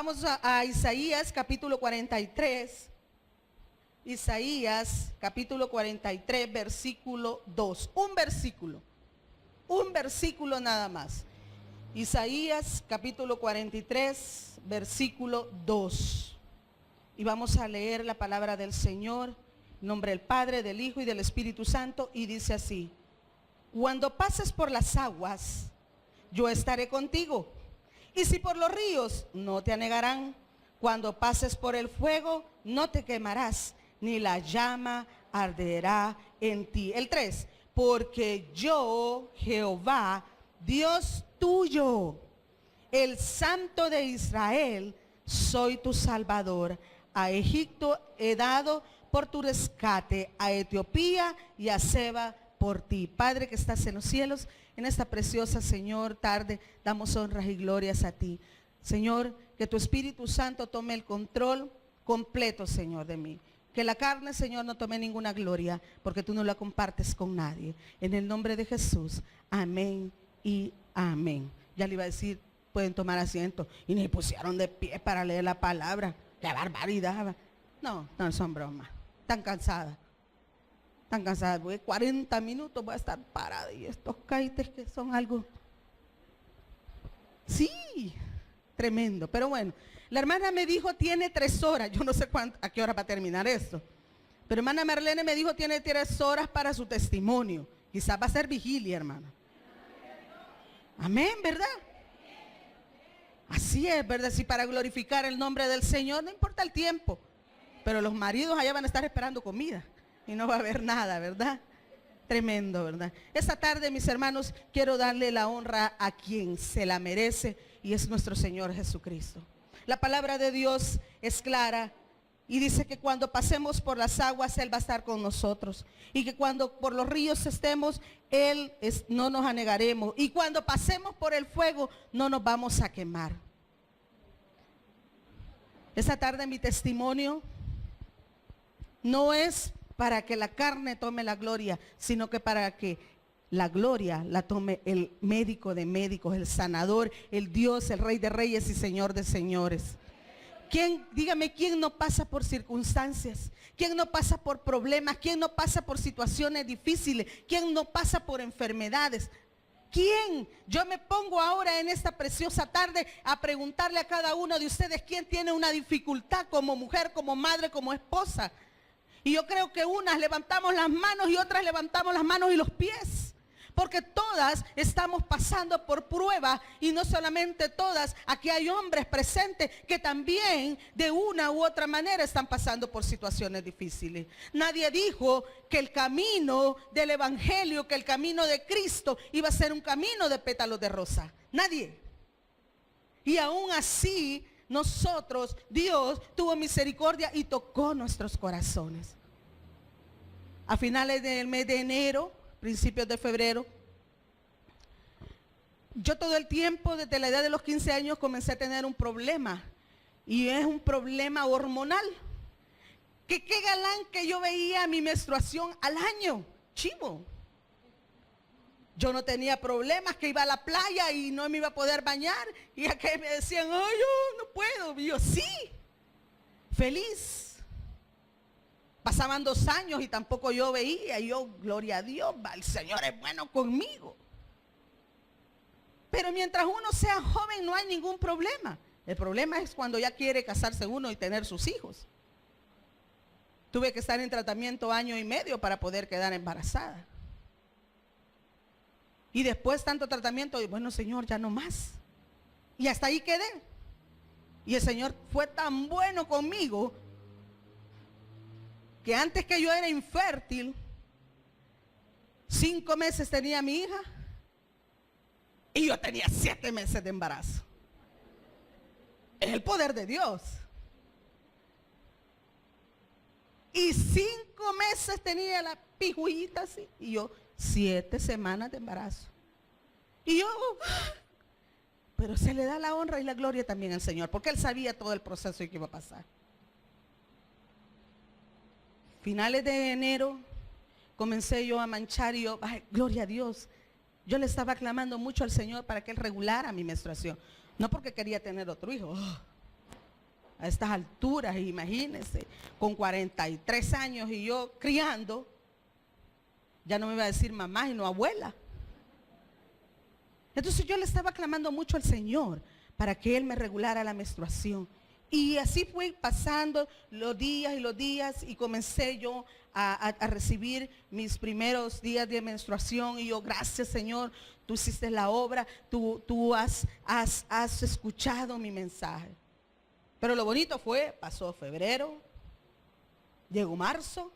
Vamos a Isaías capítulo 43. Isaías capítulo 43, versículo 2. Un versículo nada más. Isaías capítulo 43, versículo 2. Y vamos a leer la palabra del Señor, en nombre del Padre, del Hijo y del Espíritu Santo, y dice así: cuando pases por las aguas, yo estaré contigo, y si por los ríos, no te anegarán. Cuando pases por el fuego, no te quemarás, ni la llama arderá en ti. El 3, porque yo, Jehová, Dios tuyo, el Santo de Israel, soy tu Salvador. A Egipto he dado por tu rescate, a Etiopía y a Seba por ti. Padre que estás en los cielos, en esta preciosa, Señor, tarde, damos honras y glorias a ti. Señor, que tu Espíritu Santo tome el control completo, Señor, de mí. Que la carne, Señor, no tome ninguna gloria, porque tú no la compartes con nadie. En el nombre de Jesús, amén y amén. Ya le iba a decir, pueden tomar asiento, y ni pusieron de pie para leer la palabra. ¡Qué barbaridad! No, no son bromas. Tan cansada. Voy 40 minutos, voy a estar parada. Y estos caites que son algo. Sí, tremendo. Pero bueno, la hermana me dijo, tiene 3 horas. Yo no sé a qué hora va a terminar esto. Pero hermana Marlene me dijo, tiene 3 horas para su testimonio. Quizás va a ser vigilia, hermana. Amén, ¿verdad? Así es, ¿verdad? Si para glorificar el nombre del Señor, no importa el tiempo. Pero los maridos allá van a estar esperando comida. Y no va a haber nada, ¿verdad? Tremendo, ¿verdad? Esta tarde, mis hermanos, quiero darle la honra a quien se la merece, y es nuestro Señor Jesucristo. La palabra de Dios es clara y dice que cuando pasemos por las aguas, Él va a estar con nosotros. Y que cuando por los ríos estemos, no nos anegaremos. Y cuando pasemos por el fuego, no nos vamos a quemar. Esta tarde mi testimonio no es para que la carne tome la gloria, sino que para que la gloria la tome el médico de médicos, el sanador, el Dios, el Rey de Reyes y Señor de Señores. Dígame, ¿quién no pasa por circunstancias? ¿Quién no pasa por problemas? ¿Quién no pasa por situaciones difíciles? ¿Quién no pasa por enfermedades? ¿Quién? Yo me pongo ahora en esta preciosa tarde a preguntarle a cada uno de ustedes, ¿quién tiene una dificultad como mujer, como madre, como esposa? Y yo creo que unas levantamos las manos y otras levantamos las manos y los pies. Porque todas estamos pasando por prueba, y no solamente todas, aquí hay hombres presentes que también de una u otra manera están pasando por situaciones difíciles. Nadie dijo que el camino del Evangelio, que el camino de Cristo iba a ser un camino de pétalos de rosa. Nadie. Y aún así, nosotros, Dios tuvo misericordia y tocó nuestros corazones. A finales del mes de enero, principios de febrero, yo todo el tiempo, desde la edad de los 15 años, comencé a tener un problema. Y es un problema hormonal. Que qué galán que yo veía mi menstruación al año. Chivo. Yo no tenía problemas, que iba a la playa y no me iba a poder bañar. Y a que me decían, ay, yo no puedo. Y yo, sí, feliz. Pasaban 2 años y tampoco yo veía. Y yo, gloria a Dios, el Señor es bueno conmigo. Pero mientras uno sea joven no hay ningún problema. El problema es cuando ya quiere casarse uno y tener sus hijos. Tuve que estar en tratamiento 1 año y medio para poder quedar embarazada. Y después tanto tratamiento, y bueno, Señor, ya no más. Y hasta ahí quedé. Y el Señor fue tan bueno conmigo que antes que yo era infértil, 5 meses tenía mi hija y yo tenía 7 meses de embarazo. Es el poder de Dios. Y 5 meses tenía la pijuita así y yo 7 semanas de embarazo. Y yo, pero se le da la honra y la gloria también al Señor, porque Él sabía todo el proceso y qué iba a pasar. Finales de enero comencé yo a manchar y yo, ay, gloria a Dios. Yo le estaba clamando mucho al Señor para que Él regulara mi menstruación. No porque quería tener otro hijo. a estas alturas, imagínense, con 43 años y yo criando, ya no me iba a decir mamá sino abuela. Entonces yo le estaba clamando mucho al Señor para que Él me regulara la menstruación. Y así fue pasando los días y comencé yo a recibir mis primeros días de menstruación. Y yo, gracias Señor, tú hiciste la obra, tú has escuchado mi mensaje. Pero lo bonito fue, pasó febrero, llegó marzo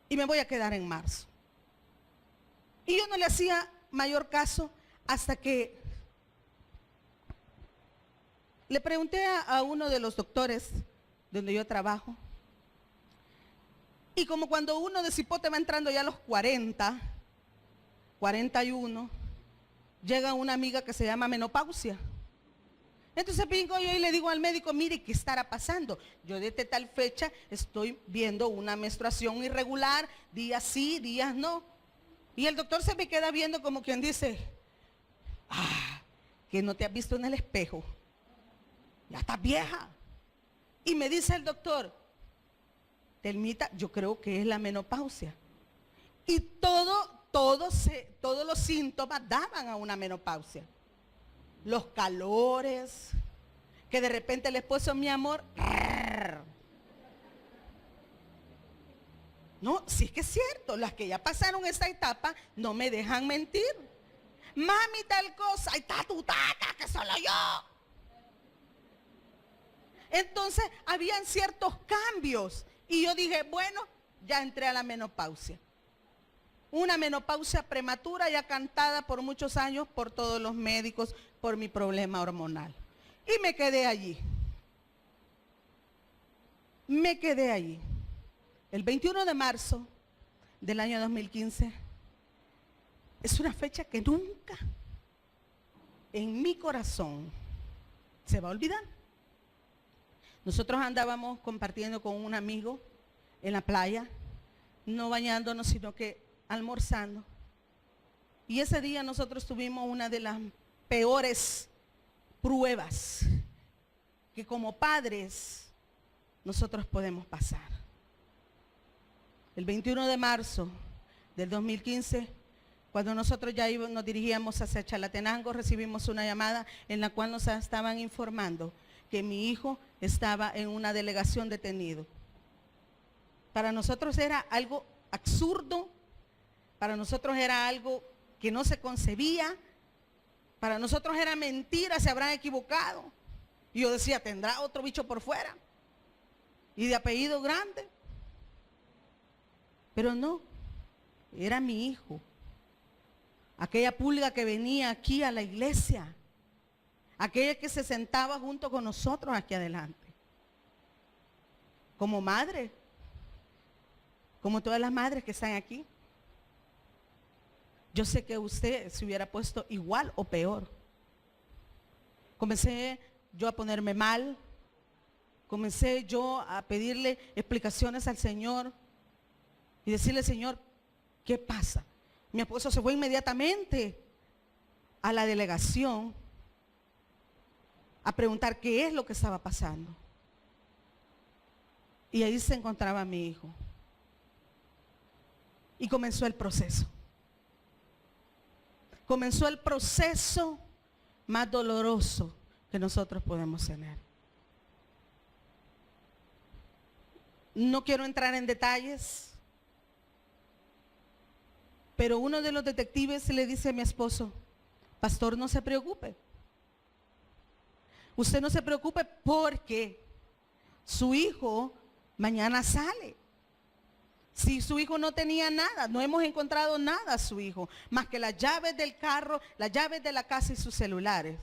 y me voy a quedar en marzo. Y yo no le hacía mayor caso hasta que le pregunté a uno de los doctores donde yo trabajo. Y como cuando uno de cipote va entrando ya a los 40, 41, llega una amiga que se llama menopausia. Entonces vengo yo y le digo al médico, mire, ¿qué estará pasando? Yo desde tal fecha estoy viendo una menstruación irregular, días sí, días no. Y el doctor se me queda viendo como quien dice, que no te has visto en el espejo. Ya estás vieja. Y me dice el doctor, Telmita, yo creo que es la menopausia. Y todos los síntomas daban a una menopausia. Los calores, que de repente el esposo, mi amor, no, sí es que es cierto, las que ya pasaron esa etapa no me dejan mentir. Mami, tal cosa, ahí está tu tata, que solo yo. Entonces, habían ciertos cambios. Y yo dije, bueno, ya entré a la menopausia. Una menopausia prematura ya cantada por muchos años por todos los médicos por mi problema hormonal. Y me quedé allí. Me quedé allí. El 21 de marzo del año 2015 es una fecha que nunca en mi corazón se va a olvidar. Nosotros andábamos compartiendo con un amigo en la playa, no bañándonos, sino que almorzando. Y ese día nosotros tuvimos una de las peores pruebas que como padres nosotros podemos pasar. El 21 de marzo del 2015, cuando nosotros ya nos dirigíamos hacia Chalatenango, recibimos una llamada en la cual nos estaban informando que mi hijo estaba en una delegación detenido. Para nosotros era algo absurdo, para nosotros era algo que no se concebía, para nosotros era mentira, se habrán equivocado. Y yo decía, ¿tendrá otro bicho por fuera? Y de apellido grande. Pero no, era mi hijo. Aquella pulga que venía aquí a la iglesia. Aquella que se sentaba junto con nosotros aquí adelante. Como madre, como todas las madres que están aquí. Yo sé que usted se hubiera puesto igual o peor. Comencé yo a ponerme mal. Comencé yo a pedirle explicaciones al Señor. Y decirle, Señor, ¿qué pasa? Mi esposo se fue inmediatamente a la delegación a preguntar qué es lo que estaba pasando. Y ahí se encontraba mi hijo. Y comenzó el proceso. Comenzó el proceso más doloroso que nosotros podemos tener. No quiero entrar en detalles, pero uno de los detectives le dice a mi esposo, pastor, no se preocupe. Usted no se preocupe porque su hijo mañana sale. Si su hijo no tenía nada, no hemos encontrado nada a su hijo, más que las llaves del carro, las llaves de la casa y sus celulares.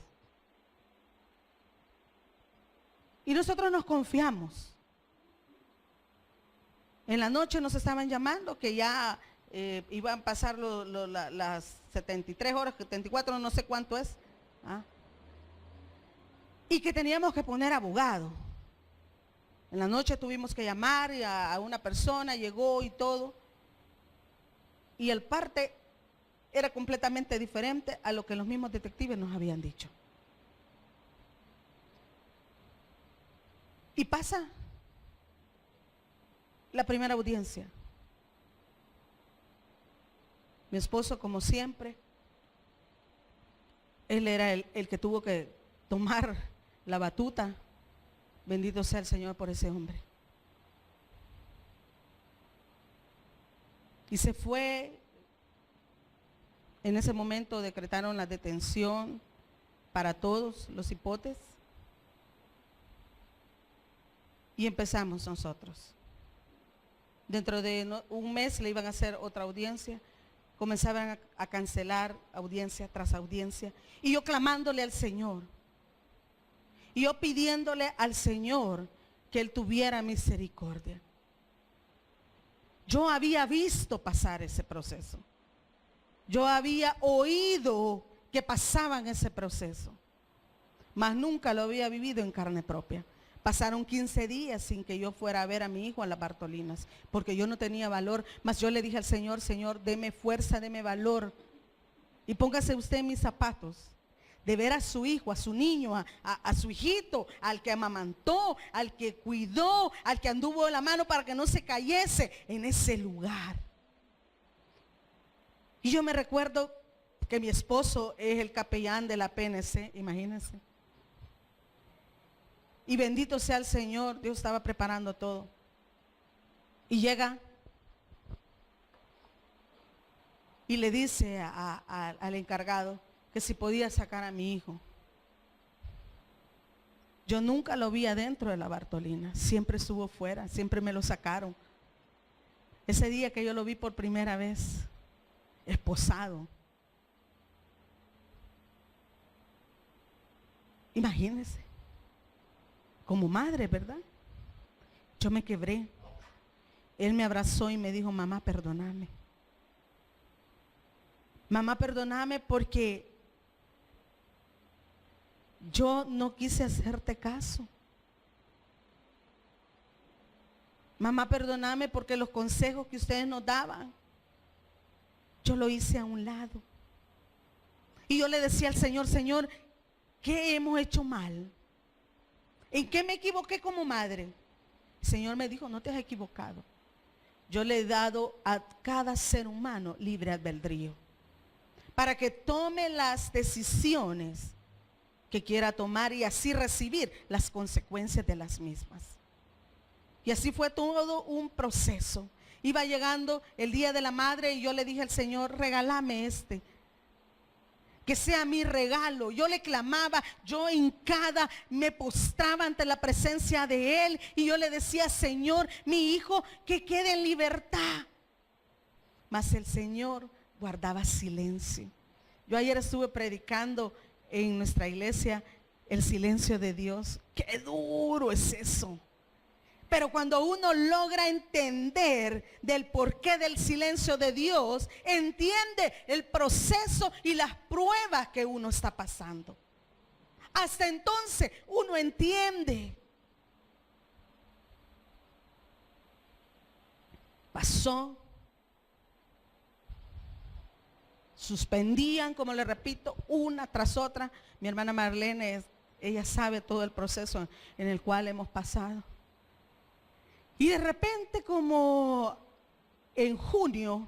Y nosotros nos confiamos. En la noche nos estaban llamando que ya iban a pasar las 73 horas, 74, no sé cuánto es. Y que teníamos que poner abogado. En la noche tuvimos que llamar a una persona, llegó y todo. Y el parte era completamente diferente a lo que los mismos detectives nos habían dicho. Y pasa la primera audiencia. Mi esposo, como siempre, él era el que tuvo que tomar la batuta. Bendito sea el Señor por ese hombre. Y se fue. En ese momento decretaron la detención para todos los hipotes. Y empezamos nosotros. Dentro de un mes le iban a hacer otra audiencia. Comenzaban a cancelar audiencia tras audiencia. Y yo clamándole al Señor. Y yo pidiéndole al Señor que Él tuviera misericordia. Yo había visto pasar ese proceso. Yo había oído que pasaban ese proceso. Mas nunca lo había vivido en carne propia. Pasaron 15 días sin que yo fuera a ver a mi hijo a las Bartolinas, porque yo no tenía valor. Mas yo le dije al Señor, Señor, deme fuerza, deme valor. Y póngase usted en mis zapatos, de ver a su hijo, a su niño, a su hijito, al que amamantó, al que cuidó, al que anduvo de la mano para que no se cayese en ese lugar. Y yo me recuerdo que mi esposo es el capellán de la PNC, imagínense. Y bendito sea el Señor, Dios estaba preparando todo. Y llega y le dice al encargado que si podía sacar a mi hijo. Yo nunca lo vi adentro de la Bartolina, siempre estuvo fuera, siempre me lo sacaron. Ese día que yo lo vi por primera vez, esposado. Imagínense. Como madre, ¿verdad? Yo me quebré. Él me abrazó y me dijo, mamá, perdóname. Mamá, perdóname porque yo no quise hacerte caso. Mamá, perdóname porque los consejos que ustedes nos daban, yo lo hice a un lado. Y yo le decía al Señor, Señor, ¿qué hemos hecho mal? ¿En qué me equivoqué como madre? El Señor me dijo, no te has equivocado. Yo le he dado a cada ser humano libre albedrío para que tome las decisiones que quiera tomar y así recibir las consecuencias de las mismas. Y así fue todo un proceso. Iba llegando el día de la madre y yo le dije al Señor, regálame este. Que sea mi regalo. Yo le clamaba, yo hincada me postraba ante la presencia de Él y yo le decía, Señor, mi hijo que quede en libertad. Mas el Señor guardaba silencio. Yo ayer estuve predicando en nuestra iglesia el silencio de Dios. Qué duro es eso. Pero cuando uno logra entender del porqué del silencio de Dios, entiende el proceso y las pruebas que uno está pasando. Hasta entonces uno entiende. Pasó. Suspendían, como le repito, una tras otra. Mi hermana Marlene, ella sabe todo el proceso en el cual hemos pasado. Y de repente, como en junio,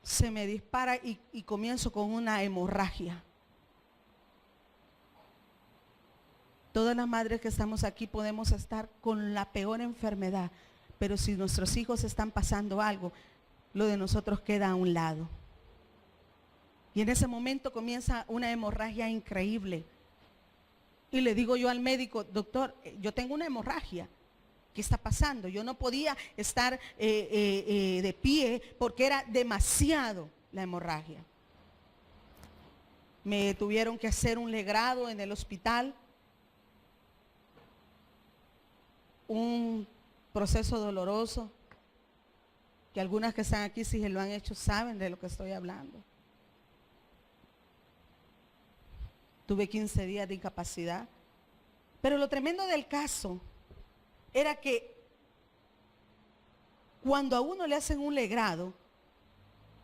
se me dispara y comienzo con una hemorragia. Todas las madres que estamos aquí podemos estar con la peor enfermedad, pero si nuestros hijos están pasando algo, lo de nosotros queda a un lado. Y en ese momento comienza una hemorragia increíble. Y le digo yo al médico, doctor, yo tengo una hemorragia. ¿Qué está pasando? Yo no podía estar de pie porque era demasiado la hemorragia. Me tuvieron que hacer un legrado en el hospital. Un proceso doloroso que algunas que están aquí, si se lo han hecho, saben de lo que estoy hablando. Tuve 15 días de incapacidad. Pero lo tremendo del caso era que cuando a uno le hacen un legrado,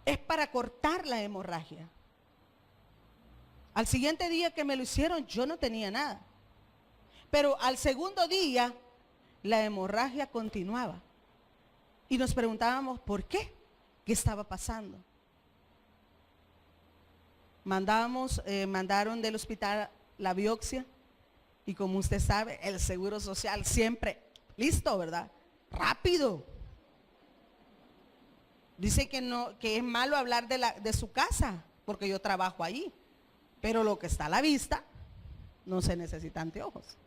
es para cortar la hemorragia. Al siguiente día que me lo hicieron, yo no tenía nada. Pero al segundo día, la hemorragia continuaba. Y nos preguntábamos, ¿por qué? ¿Qué estaba pasando? Mandaron del hospital la biopsia. Y como usted sabe, el Seguro Social siempre, listo, ¿verdad? Rápido. Dice que no, que es malo hablar de su casa, porque yo trabajo allí. Pero lo que está a la vista, no se necesita anteojos.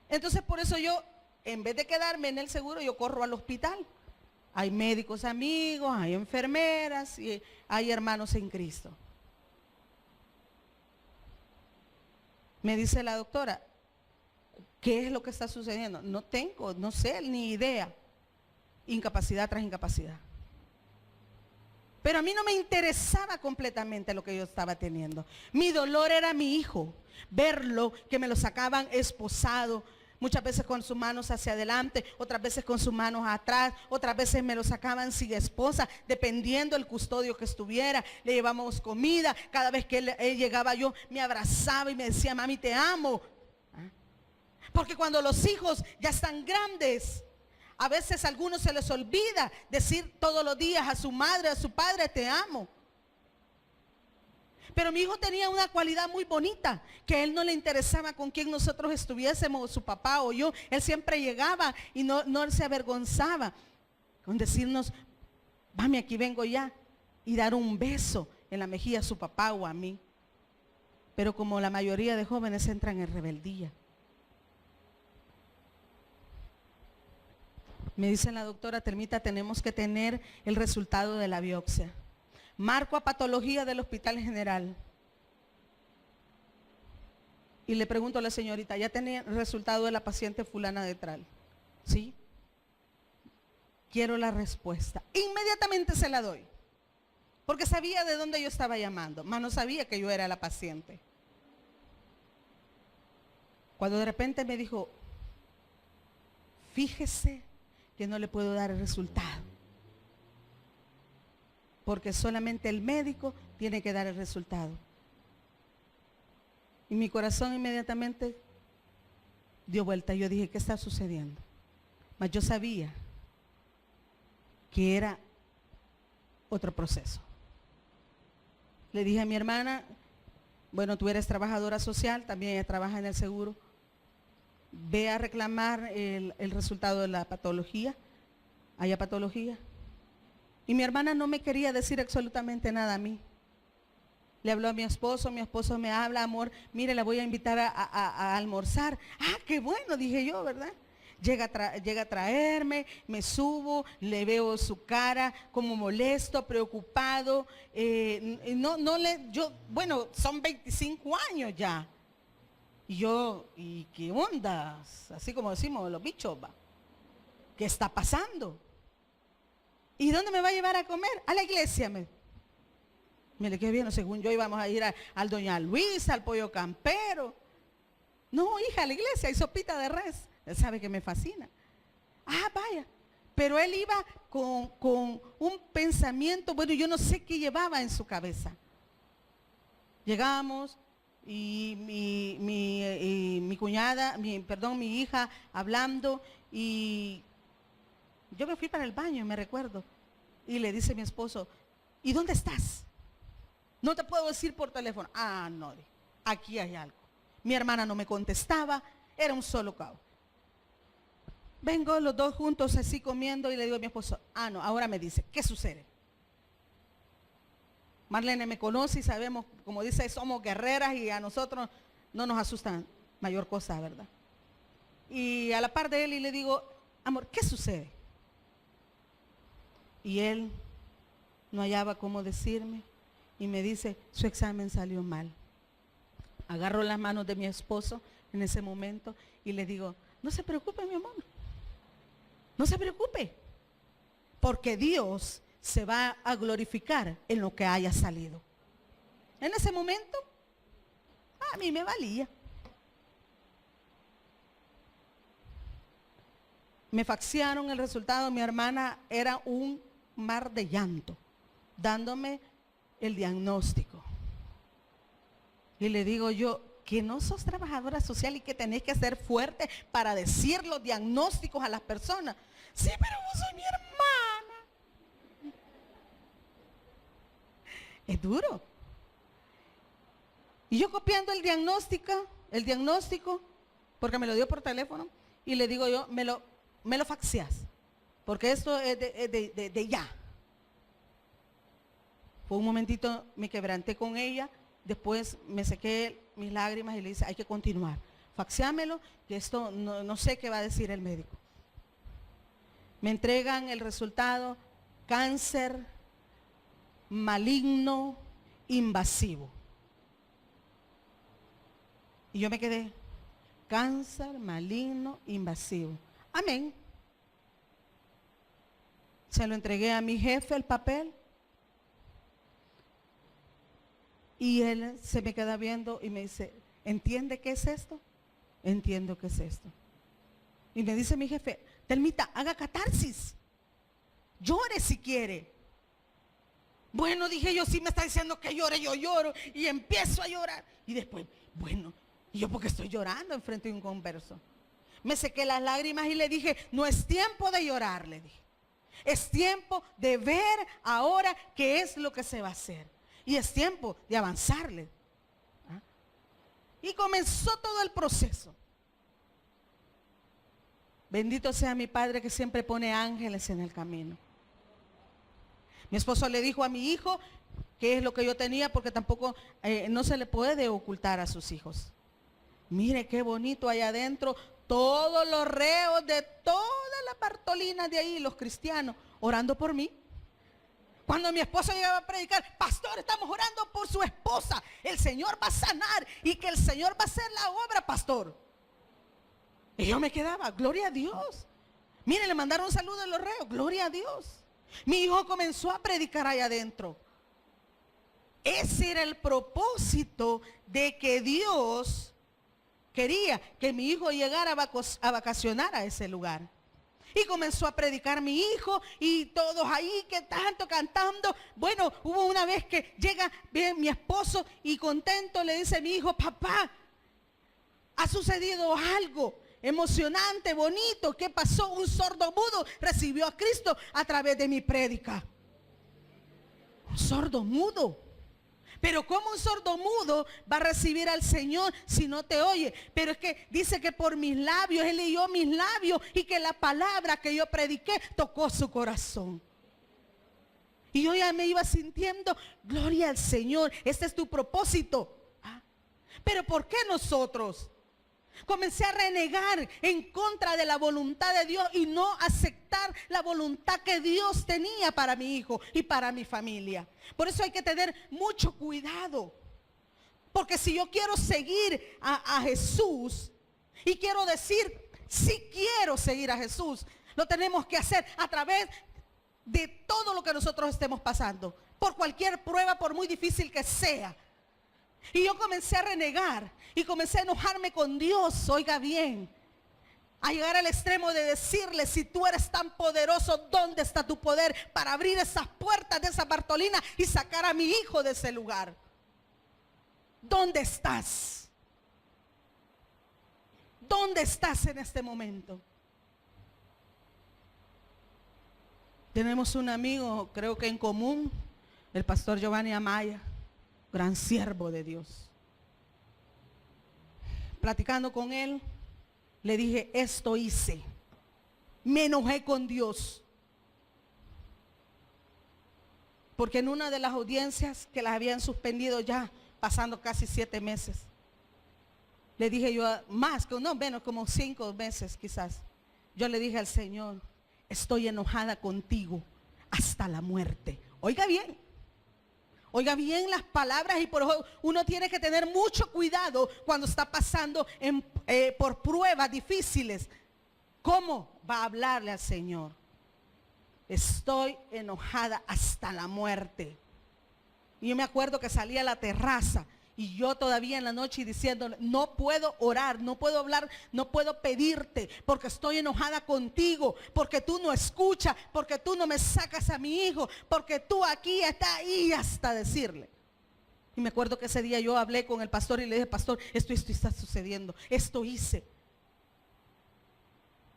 Entonces por eso yo, en vez de quedarme en el seguro, yo corro al hospital. Hay médicos amigos, hay enfermeras y hay hermanos en Cristo. Me dice la doctora, ¿qué es lo que está sucediendo? No sé ni idea. Incapacidad tras incapacidad. Pero a mí no me interesaba completamente lo que yo estaba teniendo. Mi dolor era mi hijo. Verlo, que me lo sacaban esposado, muchas veces con sus manos hacia adelante, otras veces con sus manos atrás, otras veces me lo sacaban sin esposa, dependiendo del custodio que estuviera. Le llevábamos comida, cada vez que él llegaba yo me abrazaba y me decía, mami, te amo. Porque cuando los hijos ya están grandes, a veces a algunos se les olvida decir todos los días a su madre, a su padre, te amo. Pero mi hijo tenía una cualidad muy bonita, que a él no le interesaba con quién nosotros estuviésemos, su papá o yo. Él siempre llegaba y no se avergonzaba con decirnos, mami, aquí vengo ya, y dar un beso en la mejilla a su papá o a mí. Pero como la mayoría de jóvenes entran en rebeldía. Me dice la doctora, Telmita, tenemos que tener el resultado de la biopsia. Marco a patología del Hospital General. Y le pregunto a la señorita, ¿ya tenía el resultado de la paciente fulana de tal? ¿Sí? Quiero la respuesta. Inmediatamente se la doy. Porque sabía de dónde yo estaba llamando, mas no sabía que yo era la paciente. Cuando de repente me dijo, fíjese que no le puedo dar el resultado, porque solamente el médico tiene que dar el resultado. Y mi corazón inmediatamente dio vuelta. Yo dije, ¿qué está sucediendo? Mas yo sabía que era otro proceso. Le dije a mi hermana, bueno, tú eres trabajadora social, también ella trabaja en el seguro. Ve a reclamar el resultado de la patología. ¿Haya patología? Y mi hermana no me quería decir absolutamente nada a mí. Le habló a mi esposo me habla, amor, mire, la voy a invitar a almorzar. Ah, qué bueno, dije yo, ¿verdad? Llega a traerme, me subo, le veo su cara como molesto, preocupado. Bueno, son 25 años ya. Y yo, ¿y qué onda? Así como decimos los bichos, ¿va? ¿Qué está pasando? ¿Y dónde me va a llevar a comer? A la iglesia. Mire, qué bien, según yo íbamos a ir al Doña Luisa, al Pollo Campero. No, hija, a la iglesia, hay sopita de res. Él sabe que me fascina. Ah, vaya. Pero él iba con un pensamiento, bueno, yo no sé qué llevaba en su cabeza. Llegamos y mi cuñada, mi hija hablando, y yo me fui para el baño, me recuerdo, y le dice mi esposo, ¿y dónde estás? No te puedo decir por teléfono. Ah, no, aquí hay algo. Mi hermana no me contestaba, era un solo caos. Vengo los dos juntos así comiendo y le digo a mi esposo, ah, no, ahora me dice, ¿qué sucede? Marlene me conoce y sabemos, como dice, somos guerreras y a nosotros no nos asustan mayor cosa, ¿verdad? Y a la par de él y le digo, amor, ¿qué sucede? Y él no hallaba cómo decirme y me dice, su examen salió mal. Agarro las manos de mi esposo en ese momento y le digo, no se preocupe, mi amor, no se preocupe, porque Dios se va a glorificar en lo que haya salido. En ese momento, a mí me valía. Me faxearon el resultado, mi hermana era un mar de llanto, dándome el diagnóstico. Y le digo yo, que no sos trabajadora social y que tenés que ser fuerte para decir los diagnósticos a las personas. Sí, pero vos sos mi hermana. Es duro. Y yo copiando el diagnóstico, porque me lo dio por teléfono, y le digo yo, me lo faxeas, porque esto es de ya. Fue un momentito, me quebranté con ella, después me sequé mis lágrimas y le dije, hay que continuar. Faxeámelo, que esto no sé qué va a decir el médico. Me entregan el resultado, cáncer maligno invasivo. Y yo me quedé, cáncer maligno invasivo. Amén. Se lo entregué a mi jefe el papel. Y él se me queda viendo y me dice, ¿entiende qué es esto? Entiendo qué es esto. Y me dice mi jefe, Telmita, haga catarsis. Llore si quiere. Bueno, dije yo, si me está diciendo que llore, yo lloro. Y empiezo a llorar. Y después, bueno, ¿y yo porque estoy llorando enfrente de un converso? Me sequé las lágrimas y le dije, no es tiempo de llorar, le dije. Es tiempo de ver ahora qué es lo que se va a hacer. Y es tiempo de avanzarle. ¿Ah? Y comenzó todo el proceso. Bendito sea mi Padre que siempre pone ángeles en el camino. Mi esposo le dijo a mi hijo qué es lo que yo tenía, porque tampoco no se le puede ocultar a sus hijos. Mire qué bonito allá adentro, todos los reos de todas las Bartolinas de ahí, los cristianos, orando por mí. Cuando mi esposo llegaba a predicar, pastor, estamos orando por su esposa, el Señor va a sanar y que el Señor va a hacer la obra, pastor. Y yo me quedaba, gloria a Dios. Mire, le mandaron un saludo a los reos, gloria a Dios. Mi hijo comenzó a predicar allá adentro. Ese era el propósito de que Dios quería que mi hijo llegara a vacacionar a ese lugar. Y comenzó a predicar mi hijo y todos ahí que tanto cantando. Bueno, hubo una vez que llega bien mi esposo y contento le dice a mi hijo, papá, ha sucedido algo emocionante, bonito. ¿Qué pasó? Un sordo mudo recibió a Cristo a través de mi prédica. Un sordo mudo. Pero ¿cómo un sordo mudo va a recibir al Señor si no te oye? Pero es que dice que por mis labios, Él leyó mis labios y que la palabra que yo prediqué tocó su corazón. Y yo ya me iba sintiendo, gloria al Señor, este es tu propósito. ¿Ah? Pero ¿por qué nosotros? Comencé a renegar en contra de la voluntad de Dios y no aceptar la voluntad que Dios tenía para mi hijo y para mi familia. Por eso hay que tener mucho cuidado. Porque si yo quiero seguir a Jesús y quiero decir, si quiero seguir a Jesús, lo tenemos que hacer a través de todo lo que nosotros estemos pasando. Por cualquier prueba, por muy difícil que sea. Y yo comencé a renegar y comencé a enojarme con Dios, oiga bien, a llegar al extremo de decirle, si tú eres tan poderoso, ¿dónde está tu poder para abrir esas puertas de esa Bartolina y sacar a mi hijo de ese lugar? ¿Dónde estás? ¿Dónde estás en este momento? Tenemos un amigo, creo que en común, el pastor Giovanni Amaya. Gran siervo de Dios. Platicando con él, le dije, esto hice. Me enojé con Dios. Porque en una de las audiencias que las habían suspendido ya, pasando casi 7 meses, le dije yo, más que no, menos como 5 meses quizás, yo le dije al Señor, estoy enojada contigo hasta la muerte. Oiga bien. Oiga bien las palabras y por eso uno tiene que tener mucho cuidado cuando está pasando por pruebas difíciles. ¿Cómo va a hablarle al Señor? Estoy enojada hasta la muerte. Y yo me acuerdo que salí a la terraza y yo todavía en la noche diciéndole, no puedo orar, no puedo hablar, no puedo pedirte porque estoy enojada contigo, porque tú no escuchas, porque tú no me sacas a mi hijo, porque tú aquí estás ahí hasta decirle. Y me acuerdo que ese día yo hablé con el pastor y le dije, pastor, esto está sucediendo, esto hice.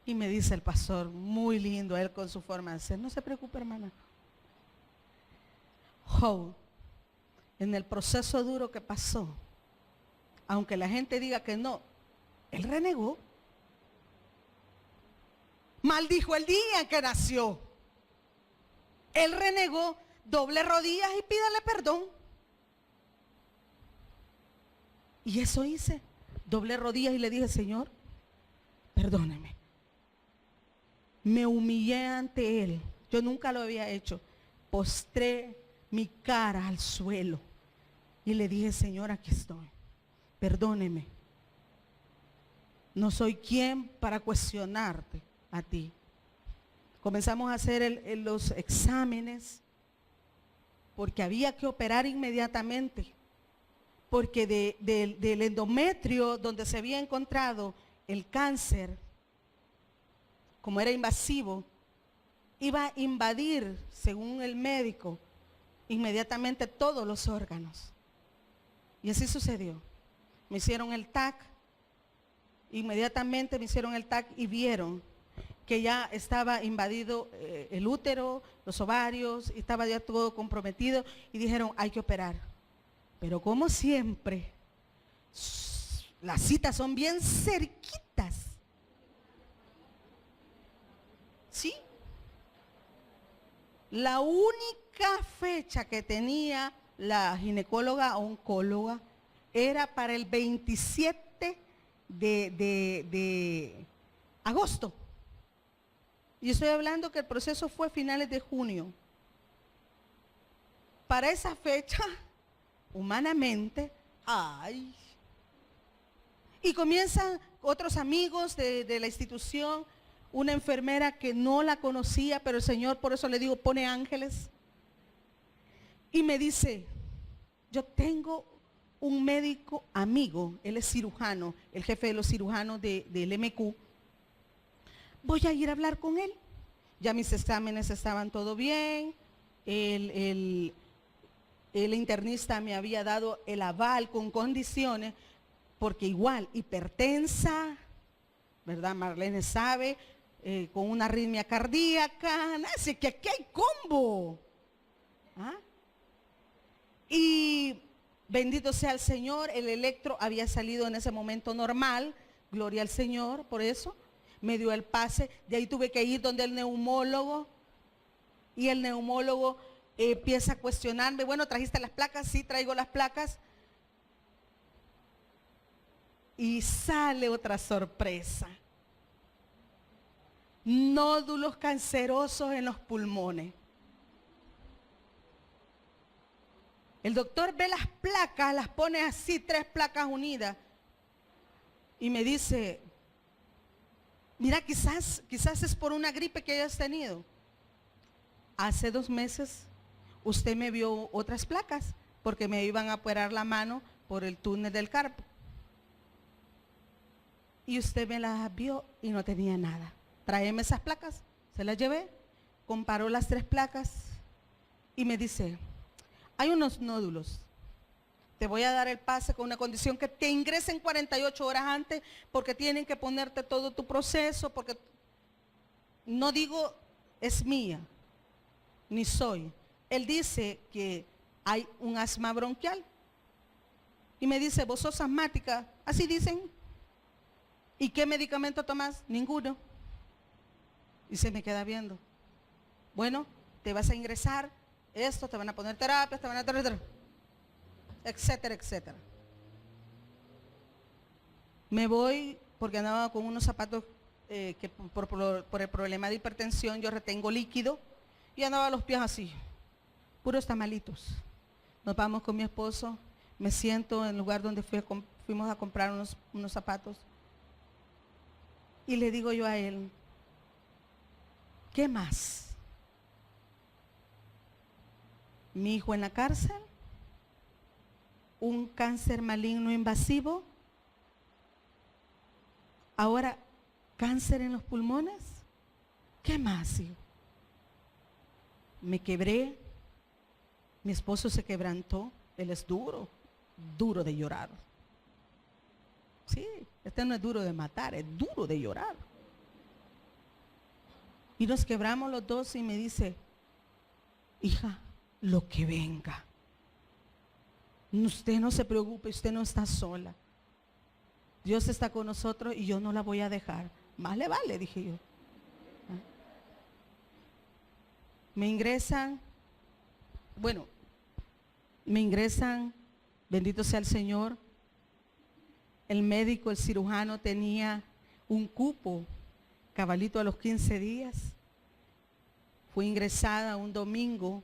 Y me dice el pastor, muy lindo, él con su forma de ser, no se preocupe, hermana. Job, en el proceso duro que pasó, aunque la gente diga que no, él renegó. Maldijo el día en que nació. Él renegó, doble rodillas y pídale perdón. Y eso hice. Doble rodillas y le dije, Señor, perdóneme. Me humillé ante Él. Yo nunca lo había hecho. Postré mi cara al suelo y le dije, Señor, aquí estoy. Perdóneme. No soy quien para cuestionarte a ti. Comenzamos a hacer los exámenes porque había que operar inmediatamente. Porque del endometrio donde se había encontrado el cáncer, como era invasivo, iba a invadir, según el médico, inmediatamente todos los órganos. Y así sucedió. Me hicieron el TAC, inmediatamente me hicieron el TAC y vieron que ya estaba invadido el útero, los ovarios, y estaba ya todo comprometido y dijeron, hay que operar. Pero como siempre, las citas son bien cerquitas. ¿Sí? La única fecha que tenía la ginecóloga oncóloga era para el 27 de agosto. Y estoy hablando que el proceso fue finales de junio. Para esa fecha, humanamente, ¡ay! Y comienzan otros amigos de la institución, una enfermera que no la conocía, pero el Señor, por eso le digo, pone ángeles. Y me dice, yo tengo un médico amigo, él es cirujano, el jefe de los cirujanos del MQ. Voy a ir a hablar con él. Ya mis exámenes estaban todo bien, el internista me había dado el aval con condiciones, porque igual, hipertensa, ¿verdad? Marlene sabe, con una arritmia cardíaca, así que aquí hay combo. ¿Ah? Y bendito sea el Señor, el electro había salido en ese momento normal, gloria al Señor, por eso me dio el pase. De ahí tuve que ir donde el neumólogo, y el neumólogo empieza a cuestionarme, bueno, ¿trajiste las placas? Sí, traigo las placas. Y sale otra sorpresa. Nódulos cancerosos en los pulmones. El doctor ve las placas, las pone así, 3 placas unidas. Y me dice, mira, quizás es por una gripe que hayas tenido. Hace 2 meses usted me vio otras placas porque me iban a operar la mano por el túnel del carpo. Y usted me las vio y no tenía nada. Tráeme esas placas. Se las llevé, comparó las 3 placas y me dice, hay unos nódulos. Te voy a dar el pase con una condición que te ingresen 48 horas antes porque tienen que ponerte todo tu proceso, porque no digo es mía, ni soy. Él dice que hay un asma bronquial. Y me dice, vos sos asmática. Así dicen. ¿Y qué medicamento tomás? Ninguno. Y se me queda viendo. Bueno, te vas a ingresar, esto, te van a poner terapias, te van a hacer, etcétera, etcétera. Me voy porque andaba con unos zapatos que por el problema de hipertensión yo retengo líquido y andaba los pies así, puros tamalitos. Nos vamos con mi esposo, me siento en el lugar donde fuimos a comprar unos zapatos y le digo yo a él, ¿qué más? Mi hijo en la cárcel, un cáncer maligno invasivo, ahora cáncer en los pulmones, ¿qué más, hijo? Me quebré, mi esposo se quebrantó, Él es duro, duro de llorar. Sí, este no es duro de matar, es duro de llorar. Y nos quebramos los dos y me dice, hija, lo que venga. Usted no se preocupe, usted no está sola. Dios está con nosotros y yo no la voy a dejar. Más le vale, dije yo. Me ingresan, bendito sea el Señor. El médico, el cirujano tenía un cupo, cabalito a los 15 días. Fui ingresada un domingo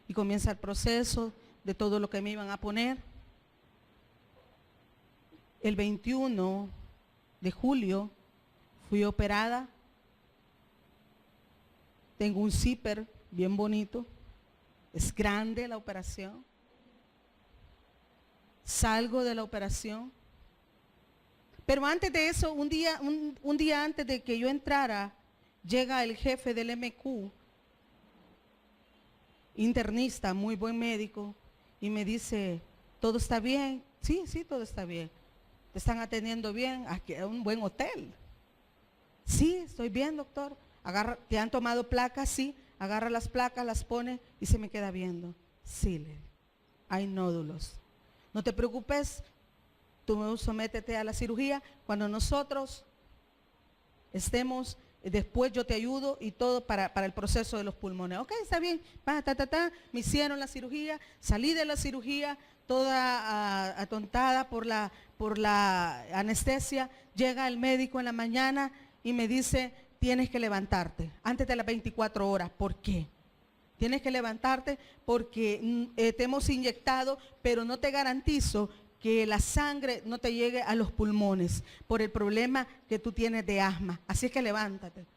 y comienza el proceso de todo lo que me iban a poner. El 21 de julio fui operada. Tengo un zipper bien bonito. Es grande la operación. Salgo de la operación. Pero antes de eso, un día antes de que yo entrara, llega el jefe del MQ, internista, muy buen médico, y me dice, ¿todo está bien? Sí, todo está bien. ¿Te están atendiendo bien? Aquí es un buen hotel. Sí, estoy bien, doctor. ¿Te han tomado placas? Sí. Agarra las placas, las pone y se me queda viendo. Sí, hay nódulos. No te preocupes, tú sométete a la cirugía. Cuando nosotros estemos, después yo te ayudo y todo para el proceso de los pulmones. Ok, está bien. Me hicieron la cirugía, salí de la cirugía toda atontada por la anestesia. Llega el médico en la mañana y me dice, tienes que levantarte antes de las 24 horas. ¿Por qué? Tienes que levantarte porque te hemos inyectado, pero no te garantizo que la sangre no te llegue a los pulmones por el problema que tú tienes de asma. Así es que levántate.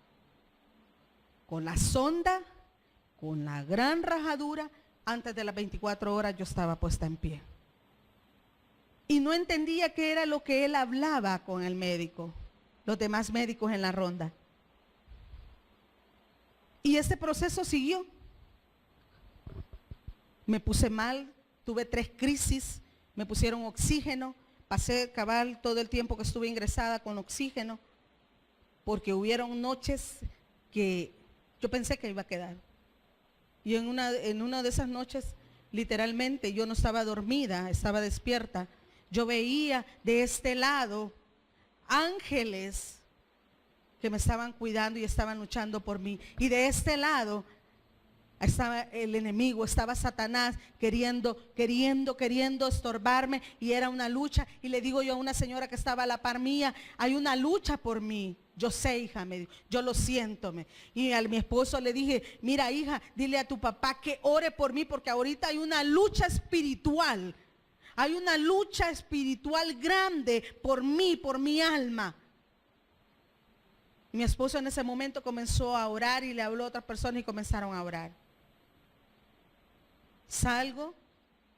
Con la sonda, con la gran rajadura, antes de las 24 horas yo estaba puesta en pie. Y no entendía qué era lo que él hablaba con el médico, los demás médicos en la ronda. Y este proceso siguió. Me puse mal, tuve 3 crisis, me pusieron oxígeno, pasé cabal todo el tiempo que estuve ingresada con oxígeno, porque hubieron noches que yo pensé que iba a quedar. Y en una de esas noches, literalmente, yo no estaba dormida, estaba despierta. Yo veía de este lado ángeles que me estaban cuidando y estaban luchando por mí. Y de este lado estaba el enemigo, estaba Satanás queriendo estorbarme, y era una lucha. Y le digo yo a una señora que estaba a la par mía, hay una lucha por mí. Yo sé, hija, me dijo, yo lo siento. Y a mi esposo le dije, mira, hija, dile a tu papá que ore por mí, porque ahorita hay una lucha espiritual. Hay una lucha espiritual grande por mí, por mi alma. Mi esposo en ese momento comenzó a orar y le habló a otras personas y comenzaron a orar. Salgo,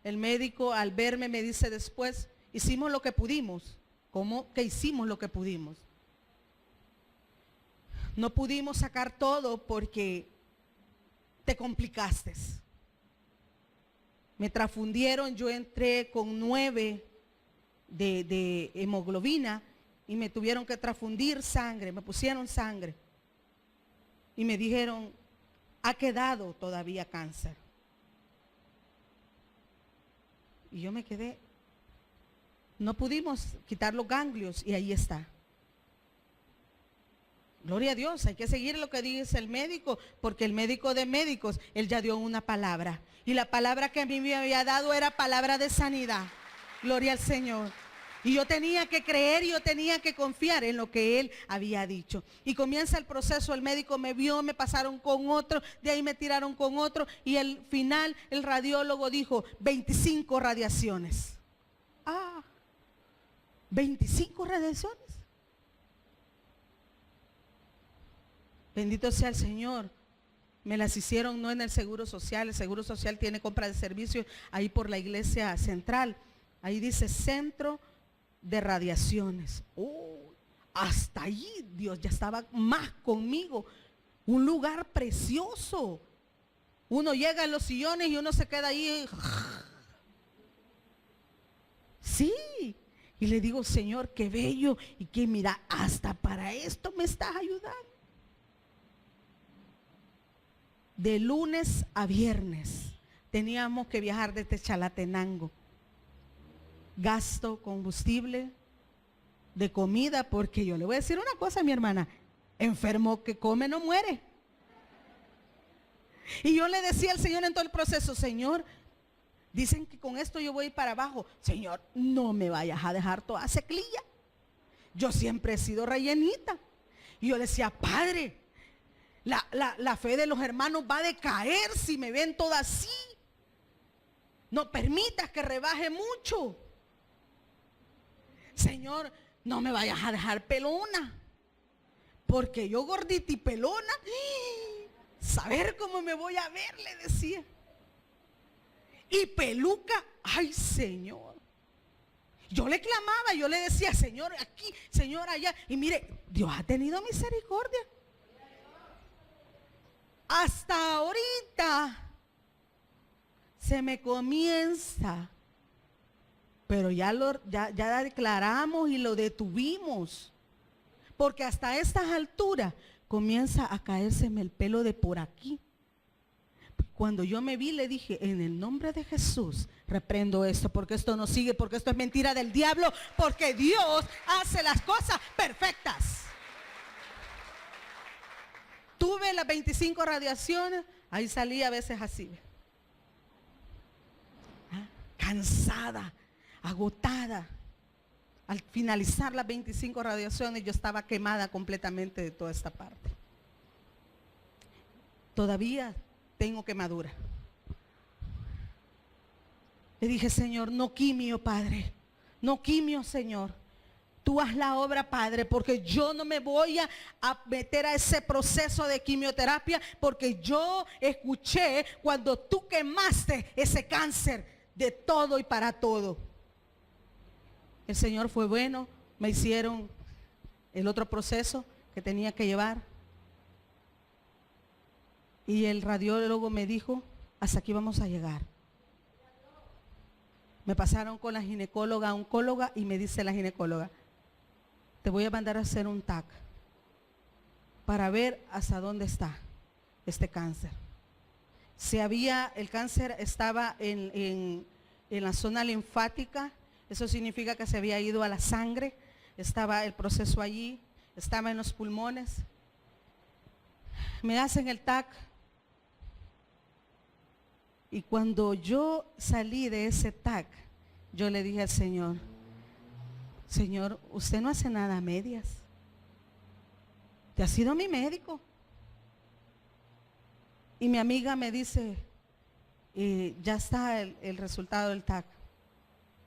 el médico al verme me dice después, hicimos lo que pudimos. ¿Cómo que hicimos lo que pudimos? No pudimos sacar todo porque te complicaste. Me transfundieron, yo entré con 9 de hemoglobina. Y me tuvieron que transfundir sangre, me pusieron sangre. Y me dijeron, ha quedado todavía cáncer. Y yo me quedé, no pudimos quitar los ganglios y ahí está. Gloria a Dios, hay que seguir lo que dice el médico, porque el médico de médicos, él ya dio una palabra. Y la palabra que a mí me había dado era palabra de sanidad. Gloria al Señor. Y yo tenía que creer y yo tenía que confiar en lo que él había dicho. Y comienza el proceso, el médico me vio, me pasaron con otro, de ahí me tiraron con otro. Y al final el radiólogo dijo, 25 radiaciones. 25 radiaciones. Bendito sea el Señor. Me las hicieron no en el Seguro Social. El Seguro Social tiene compra de servicios ahí por la iglesia central. Ahí dice Centro de Radiaciones. Hasta allí Dios ya estaba más conmigo. Un lugar precioso. Uno llega en los sillones y uno se queda ahí. Sí. Y le digo, Señor, qué bello. Y que mira, hasta para esto me estás ayudando. De lunes a viernes teníamos que viajar desde Chalatenango. Gasto combustible, de comida, porque yo le voy a decir una cosa a mi hermana, enfermo que come no muere. Y yo le decía al Señor en todo el proceso, Señor, dicen que con esto yo voy a ir para abajo. Señor, no me vayas a dejar toda seclilla. Yo siempre he sido rellenita. Y yo le decía, Padre, la fe de los hermanos va a decaer si me ven toda así. No permitas que rebaje mucho. Señor, no me vayas a dejar pelona. Porque yo gordita y pelona, saber cómo me voy a ver, le decía. Y peluca, ay Señor. Yo le clamaba, yo le decía, Señor aquí, Señor allá. Y mire, Dios ha tenido misericordia. Hasta ahorita se me comienza. Pero ya declaramos y lo detuvimos. Porque hasta estas alturas comienza a caérseme el pelo de por aquí. Cuando yo me vi le dije, en el nombre de Jesús, reprendo esto, porque esto no sigue, porque esto es mentira del diablo, porque Dios hace las cosas perfectas. Tuve las 25 radiaciones, ahí salí a veces así. Cansada, agotada. Al finalizar las 25 radiaciones yo estaba quemada completamente de toda esta parte. Todavía tengo quemadura. Le dije, Señor, no quimio, Padre. No quimio, Señor. Tú haz la obra, Padre, porque yo no me voy a meter a ese proceso de quimioterapia, porque yo escuché cuando tú quemaste ese cáncer de todo y para todo. El Señor fue bueno, me hicieron el otro proceso que tenía que llevar. Y el radiólogo me dijo, hasta aquí vamos a llegar. Me pasaron con la ginecóloga, oncóloga, y me dice la ginecóloga, te voy a mandar a hacer un TAC para ver hasta dónde está este cáncer. El cáncer estaba en la zona linfática, eso significa que se había ido a la sangre, estaba el proceso allí, estaba en los pulmones. Me hacen el TAC. Y cuando yo salí de ese TAC, yo le dije al Señor, Señor, usted no hace nada a medias. Usted ha sido mi médico. Y mi amiga me dice, ya está el resultado del TAC.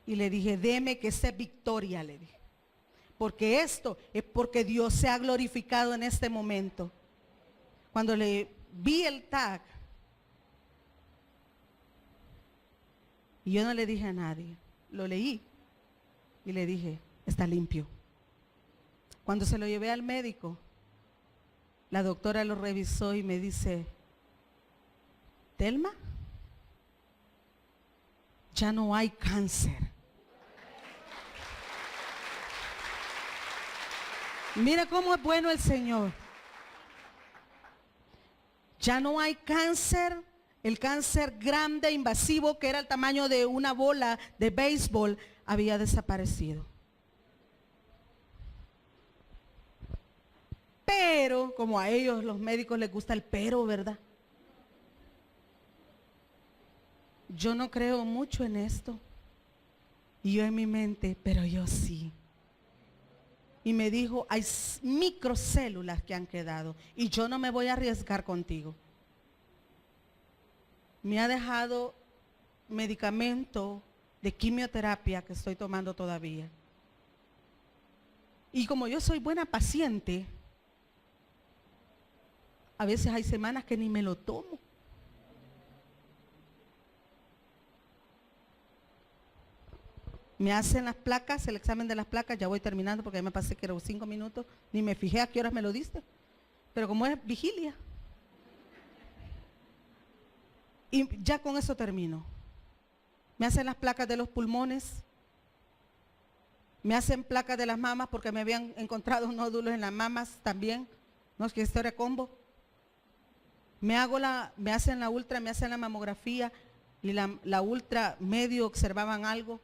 Y le dije, deme que sea victoria, le dije. Porque esto es porque Dios se ha glorificado en este momento. Cuando le vi el TAC, y yo no le dije a nadie, lo leí y le dije, está limpio. Cuando se lo llevé al médico, la doctora lo revisó y me dice, Telma, ya no hay cáncer. Mira cómo es bueno el Señor. Ya no hay cáncer. El cáncer grande, invasivo, que era el tamaño de una bola de béisbol, había desaparecido. Pero, como a ellos, los médicos les gusta el pero, ¿verdad? Yo no creo mucho en esto. Y yo en mi mente, pero yo sí. Y me dijo, hay microcélulas que han quedado y yo no me voy a arriesgar contigo. Me ha dejado medicamento de quimioterapia que estoy tomando todavía. Y como yo soy buena paciente, a veces hay semanas que ni me lo tomo. Me hacen las placas, el examen de las placas, ya voy terminando porque ya me pasé que eran 5 minutos, ni me fijé a qué horas me lo diste. Pero como es vigilia. Y ya con eso termino. Me hacen las placas de los pulmones Me hacen placas de las mamas porque me habían encontrado un nódulo en las mamas también. No es que historia combo. Me hacen la ultra, me hacen la mamografía y la ultra medio observaban algo.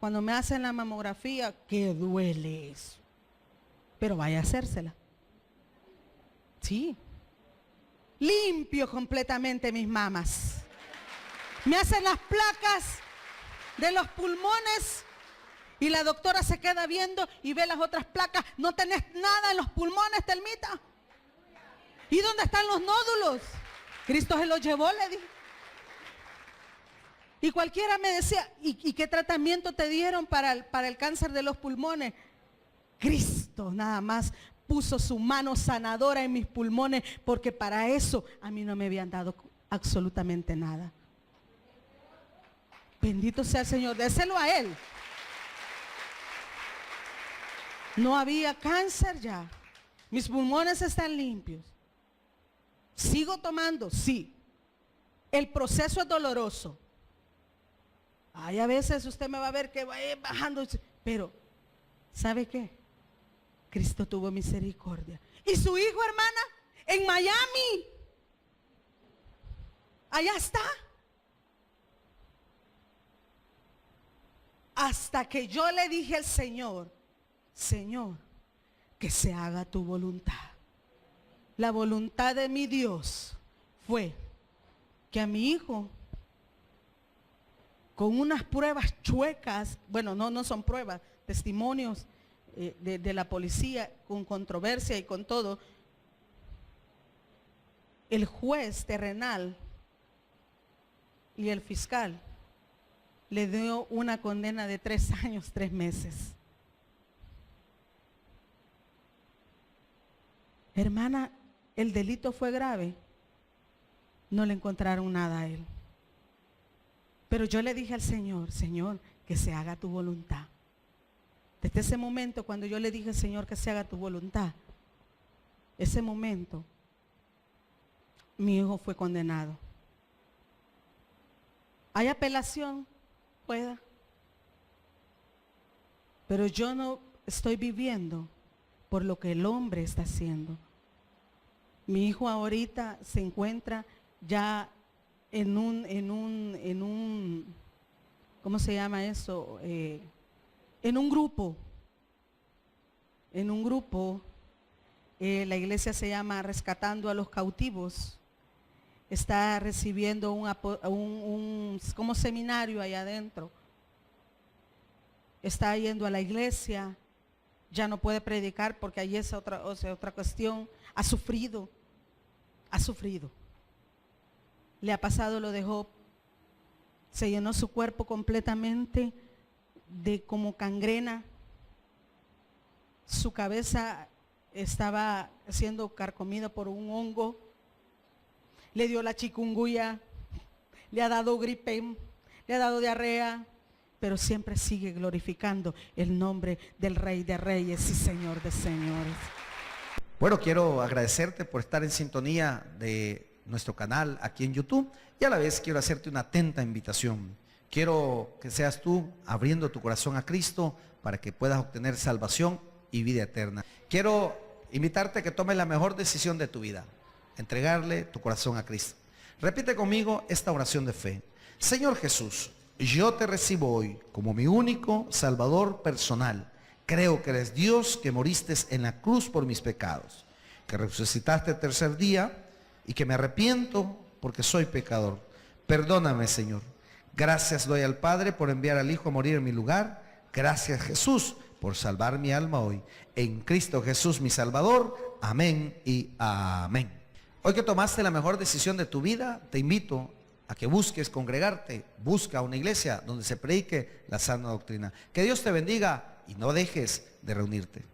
Cuando me hacen la mamografía, que duele eso. Pero vaya a hacérsela. Sí. Limpio completamente mis mamas. Me hacen las placas de los pulmones y la doctora se queda viendo y ve las otras placas. No tenés nada en los pulmones, Telmita. ¿Y dónde están los nódulos? Cristo se los llevó, le dije. Y cualquiera me decía, ¿y qué tratamiento te dieron para el cáncer de los pulmones? Cristo nada más puso su mano sanadora en mis pulmones, porque para eso a mí no me habían dado absolutamente nada. Bendito sea el Señor, déselo a Él. No había cáncer ya. Mis pulmones están limpios. ¿Sigo tomando? Sí. El proceso es doloroso. Ay, a veces usted me va a ver que va bajando, pero ¿sabe qué? Cristo tuvo misericordia. Y su hijo, hermana, en Miami, allá está. Hasta que yo le dije al Señor, Señor, que se haga tu voluntad. La voluntad de mi Dios fue que a mi hijo, con unas pruebas chuecas, bueno, no son pruebas, testimonios de la policía, con controversia y con todo, el juez terrenal y el fiscal le dio una condena de 3 años, 3 meses. Hermana, el delito fue grave. No le encontraron nada a él. Pero yo le dije al Señor, Señor, que se haga tu voluntad. Desde ese momento, cuando yo le dije, Señor, que se haga tu voluntad, ese momento, mi hijo fue condenado. ¿Hay apelación? Pueda. Pero yo no estoy viviendo por lo que el hombre está haciendo. Mi hijo ahorita se encuentra ya en un ¿cómo se llama eso? En un grupo. La iglesia se llama Rescatando a los Cautivos. Está recibiendo un como seminario allá adentro. Está yendo a la iglesia. Ya no puede predicar porque ahí es otra cuestión. Ha sufrido. Le ha pasado lo de Job. Se llenó su cuerpo completamente de como gangrena. Su cabeza estaba siendo carcomida por un hongo. Le dio la chikungunya, le ha dado gripe, le ha dado diarrea, pero siempre sigue glorificando el nombre del Rey de Reyes y Señor de Señores. Bueno, quiero agradecerte por estar en sintonía de nuestro canal aquí en YouTube y a la vez quiero hacerte una atenta invitación. Quiero que seas tú abriendo tu corazón a Cristo para que puedas obtener salvación y vida eterna. Quiero invitarte a que tomes la mejor decisión de tu vida, entregarle tu corazón a Cristo. Repite conmigo esta oración de fe. Señor Jesús, yo te recibo hoy como mi único Salvador personal. Creo que eres Dios, que moriste en la cruz por mis pecados, que resucitaste el tercer día y que me arrepiento porque soy pecador. Perdóname, Señor. Gracias doy al Padre por enviar al Hijo a morir en mi lugar. Gracias, Jesús, por salvar mi alma hoy. En Cristo Jesús, mi Salvador. Amén y amén. Hoy que tomaste la mejor decisión de tu vida, te invito a que busques congregarte. Busca una iglesia donde se predique la sana doctrina. Que Dios te bendiga y no dejes de reunirte.